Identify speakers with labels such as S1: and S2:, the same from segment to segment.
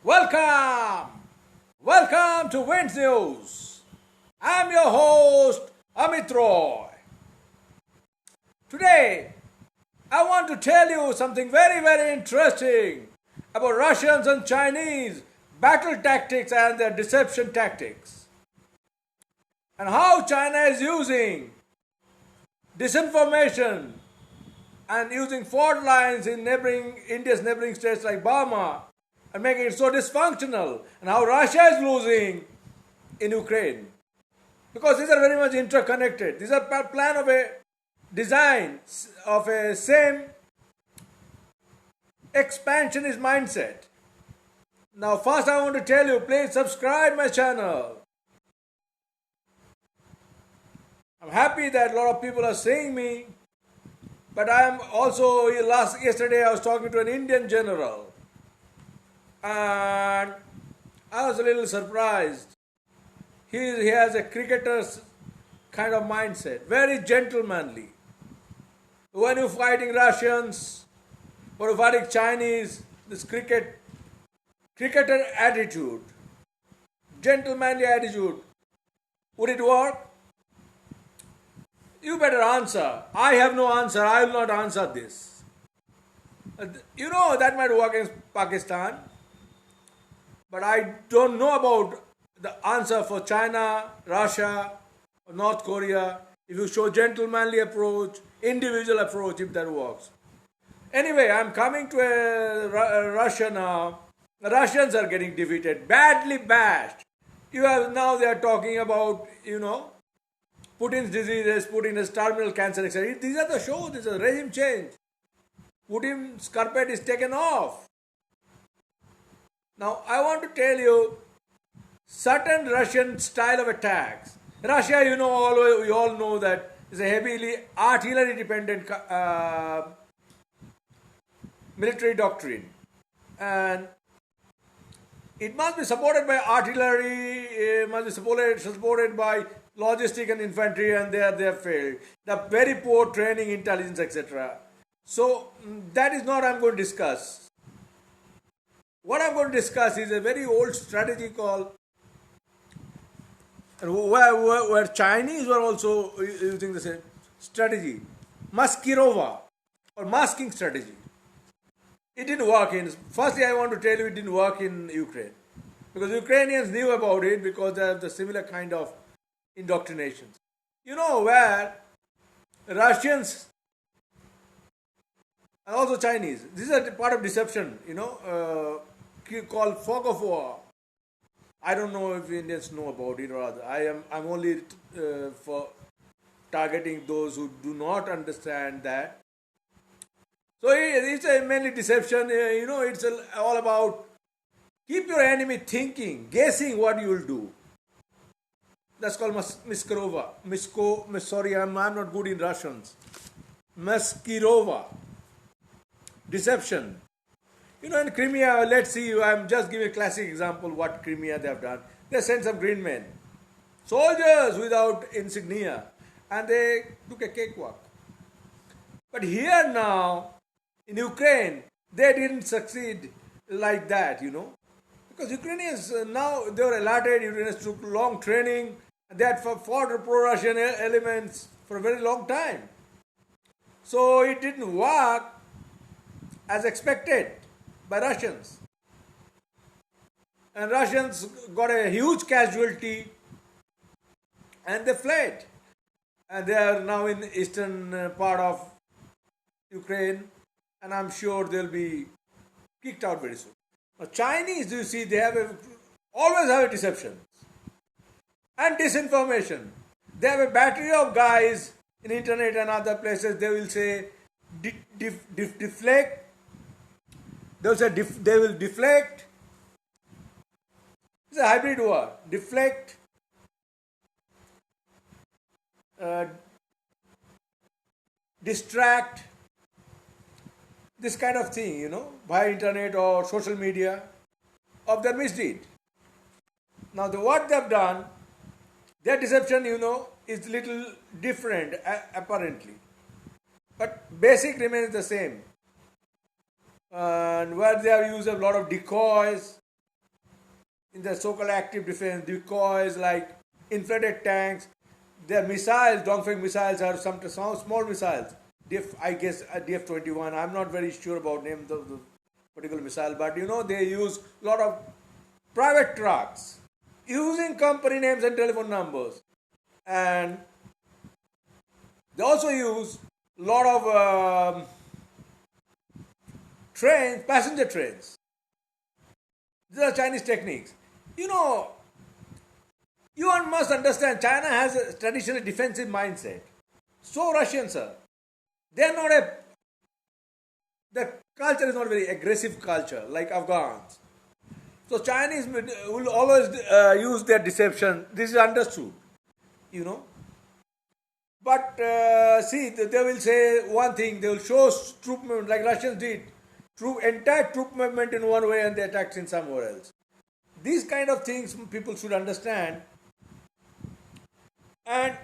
S1: Welcome! Welcome to Winds News. I'm your host, Amit Roy. Today, I want to tell you something very, very interesting about Russians and Chinese battle tactics and their deception tactics. And how China is using disinformation and using fault lines in India's neighboring states like Burma and making it so dysfunctional, and how Russia is losing in Ukraine. Because these are very much interconnected. These are plan of a design of a same expansionist mindset. Now first I want to tell you, please subscribe my channel. I'm happy that a lot of people are seeing me, but I am also, yesterday I was talking to an Indian general, and I was a little surprised. He has a cricketer's kind of mindset, very gentlemanly. When you're fighting Russians or you're fighting Chinese, this cricketer attitude, gentlemanly attitude, would it work? You better answer. I have no answer. I will not answer this. You know that might work in Pakistan, but I don't know about the answer for China, Russia, or North Korea. If you show gentlemanly approach, individual approach, if that works. Anyway, I'm coming to Russia now. The Russians are getting defeated, badly bashed. Now they are talking about, Putin's diseases, Putin has terminal cancer, etc. These are the shows, this is a regime change. Putin's carpet is taken off. Now, I want to tell you certain Russian style of attacks. Russia, we all know that is a heavily artillery dependent military doctrine. And it must be supported by artillery, it must be supported by logistic and infantry, and they have failed. The very poor training, intelligence, etc. So that is not I'm going to discuss. What I'm going to discuss is a very old strategy called, where Chinese were also using the same strategy, Maskirova, or masking strategy. It didn't work firstly I want to tell you it didn't work in Ukraine. Because Ukrainians knew about it because they have the similar kind of indoctrinations. Where Russians and also Chinese, this is a part of deception, called fog of war. I don't know if Indians know about it or other. I'm only for targeting those who do not understand that. So it's mainly deception. It's all about keep your enemy thinking, guessing what you will do. That's called Miskirova. Sorry, I'm not good in Russians. Maskirova. Deception. In Crimea, let's see, I'm just giving a classic example what Crimea they have done. They sent some green men, soldiers without insignia, and they took a cakewalk. But here now, in Ukraine, they didn't succeed like that, Because Ukrainians, now they were allotted, Ukrainians took long training, and they had fought pro-Russian elements for a very long time. So it didn't work as expected by Russians. And Russians got a huge casualty and they fled. And they are now in the eastern part of Ukraine, and I'm sure they'll be kicked out very soon. Now, Chinese, you see, they always have a deception and disinformation. They have a battery of guys in internet and other places. They will say deflect. They'll say they will deflect. It's a hybrid war. Deflect, distract, this kind of thing, via internet or social media of their misdeed. Now, what they've done, their deception, is little different apparently. But basic remains the same. And where they have used a lot of decoys, in the so-called active defense, decoys like infrared tanks. Their missiles, Dongfeng missiles, are some small missiles. I guess DF-21. I'm not very sure about name of the particular missile, but they use a lot of private trucks using company names and telephone numbers, and they also use a lot of trains, passenger trains. These are Chinese techniques. You know, you must understand China has a traditionally defensive mindset. So Russians are. They are not the culture is not very aggressive culture like Afghans. So Chinese will always use their deception. This is understood, you know. But see, they will say one thing. They will show troop movement like Russians did. Entire troop movement in one way and they attacked in somewhere else. These kind of things people should understand. And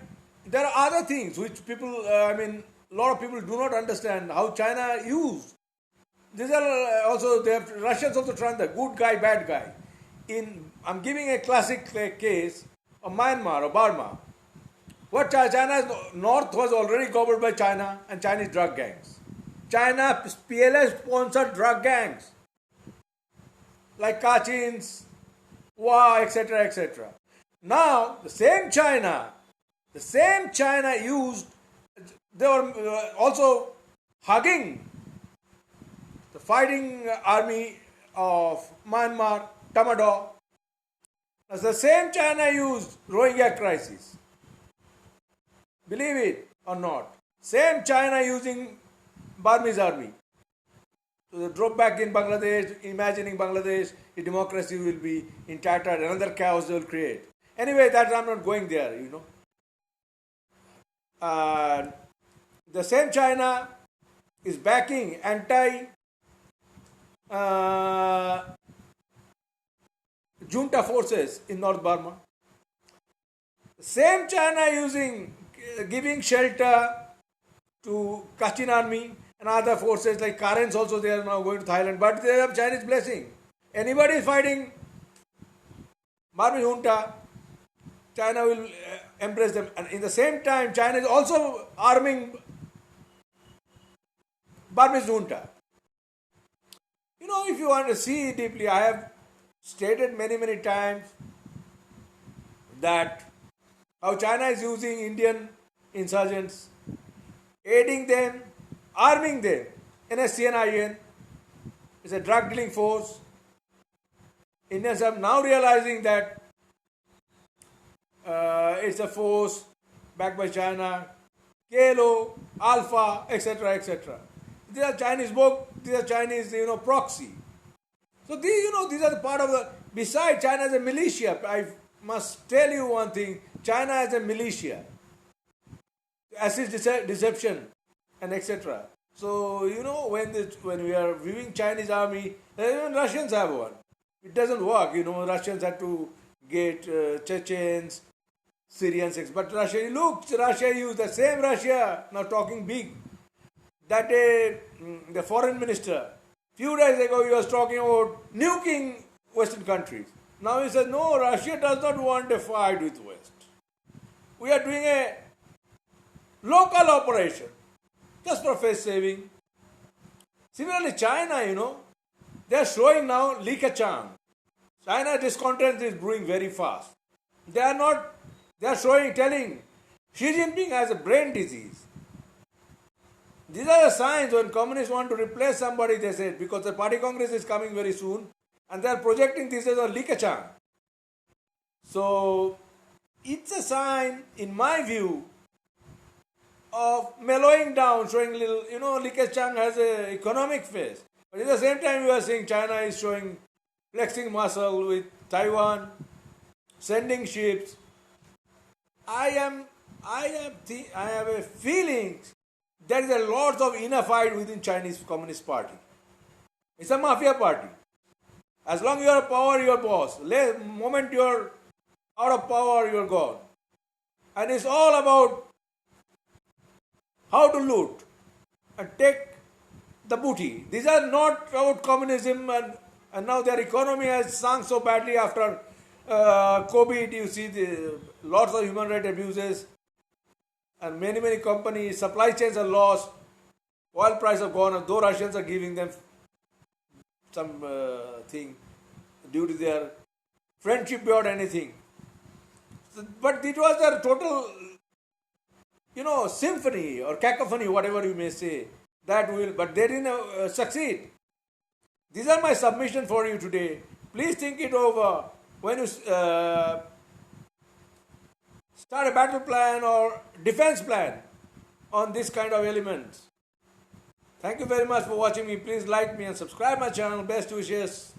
S1: there are other things which people, a lot of people do not understand how China used. These are also, they have Russians also trying the good guy, bad guy. I'm giving a classic case of Myanmar or Burma. What China's north was already covered by China and Chinese drug gangs. China PLA sponsored drug gangs like Kachins, Wa, etc., etc. Now the same China used. They were also hugging the fighting army of Myanmar, Tatmadaw. As the same China used Rohingya crisis. Believe it or not. Same China using Burmese army. So they drop back in Bangladesh, imagining Bangladesh, the democracy will be in Tata, another chaos they will create. Anyway, that I'm not going there, the same China is backing junta forces in North Burma. The same China giving shelter to Kachin army and other forces like Karens also, they are now going to Thailand, but they have Chinese blessing. Anybody fighting Burmese junta, China will embrace them. And in the same time, China is also arming Burmese junta. If you want to see deeply, I have stated many, many times that how China is using Indian insurgents, aiding them, arming them. NSCN-IN is a drug dealing force. Indians are now realizing that it's a force backed by China, Kalo, Alpha, etc., etc. These are Chinese proxy. So these are the part of the. Besides, China is a militia. I must tell you one thing: China is a militia, assist deception, and etc. So when we are viewing Chinese army, even Russians have one. It doesn't work. Russians had to get Chechens, Syrians, but Russia used the same Russia. Now talking big. That day, the foreign minister, few days ago, he was talking about nuking Western countries. Now he says, no, Russia does not want a fight with West. We are doing a local operation, just for face saving. Similarly, China, they are showing now Li Keqiang. China discontent is brewing very fast. They are telling Xi Jinping has a brain disease. These are the signs when communists want to replace somebody, they say, because the party congress is coming very soon, and they are projecting this as a Li Keqiang. So, it's a sign, in my view, of mellowing down, showing little, Li Keqiang has an economic phase. But at the same time, we are seeing China is flexing muscle with Taiwan, sending ships. I have a feeling there is a lot of inner fight within Chinese Communist Party. It's a mafia party. As long as you are power, you are boss. The moment you are out of power, you are gone. And it's all about how to loot and take the booty. These are not about communism and And now their economy has sunk so badly after COVID. You see lots of human rights abuses, and many companies, supply chains are lost, oil prices have gone up, though Russians are giving them some thing due to their friendship beyond anything. So, but it was a total, symphony or cacophony, whatever you may say, but they didn't succeed. These are my submission for you today. Please think it over when you start a battle plan or defense plan on this kind of elements. Thank you very much for watching me. Please like me and subscribe my channel. Best wishes.